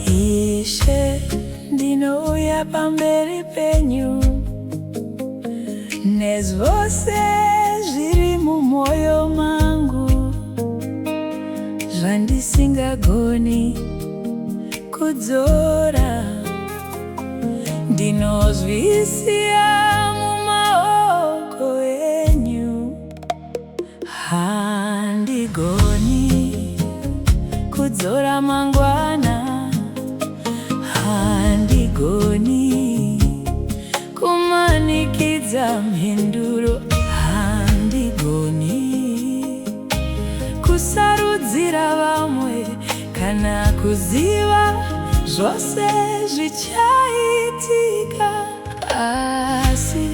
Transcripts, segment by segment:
Ishe, ndinouya pamberi penyu nezvose zviri mumwoyo mangu, zvandisingagoni kudzora. Ndinozvisiya mumaoko enyu. Handigoni kudzora mangwana, handigoni kumanikidza mhinduro, handigoni kusarudzira vamwe kana kuziva zvose zvichaitika. Asi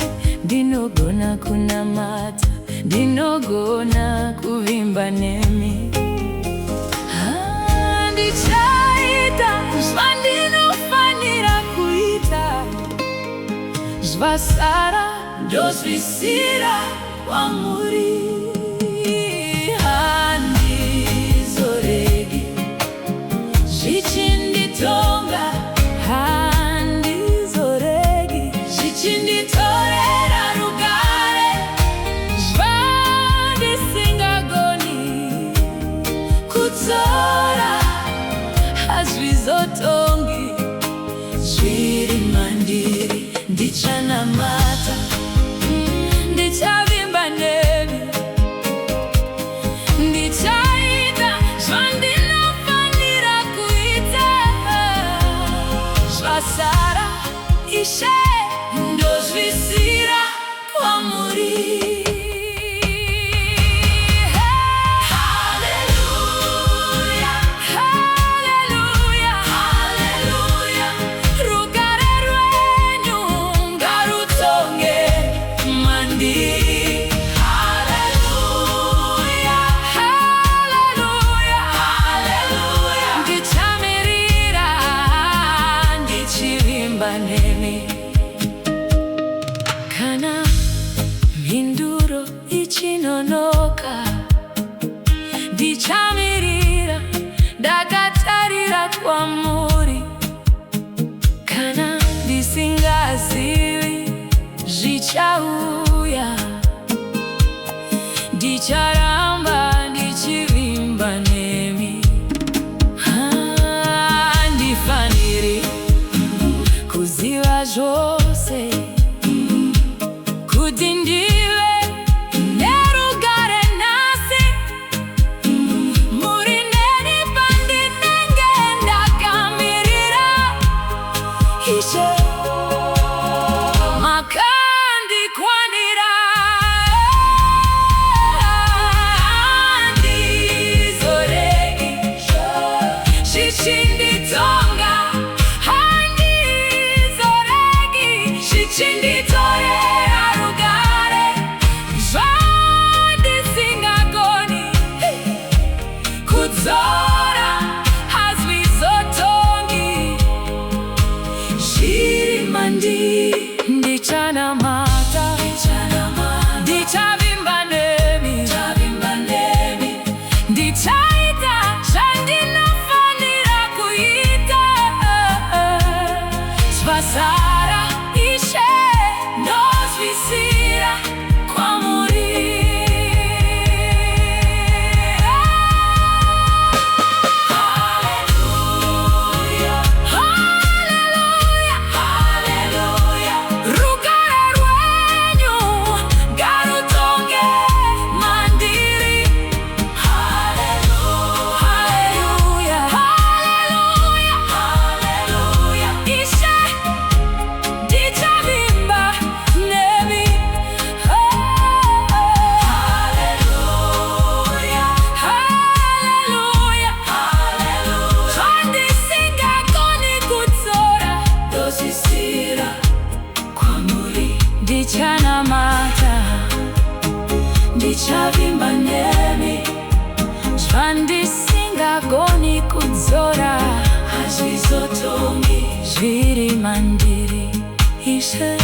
ndinogona kunamata, ndinogona kuvimba nemi. Ndichaita zvandinofanira kuita, zvasara ndozvisira kwamuri. Handizoregi zvichinditonga, handizoregi zvichinditorera rugare, zvatisingagoni kudzora hazvizotongi. Zviri mandiri ndichanamata, ndichavimba nemi, ndichaita zvandinofanira kuita, zvasara Ishe ndozvisira kwamuri. Kana mhinduro ichinonoka, ndichamirira ndakatarira kwamuri. Kana ndisingazivi zvichauya, ndicharamba ndichivimba nemi. Handifaniri kuziva zvose, kuti ndive nerugare nhasi. Muri neni pandinenge ndakamirira. Ishe makandikwanira. Handizoregi zvichinditonga, handizoregi zvichinditorera rugare, zvatisingagoni kudzora hazvizotongi. Zviri mandiri ndichanamata, ndichavimba nemi, ndichaita zvandinofanira kuita, zvasara Ishe ndozvisira kwamuri. Hallelujah, hallelujah, hallelujah. Rugare rwenyu ngarutonge mandiri. Hallelujah, hallelujah, hallelujah. Ishe ndichavimba nemi. Hallelujah, hallelujah, hallelujah. Zvandisingagoni kudzora, ndozvisira kwamuri. Ndichanamata, ndichavimba nemi, zvandisingagoni kudzora hazvizotongi. Zviri mandiri zveshe.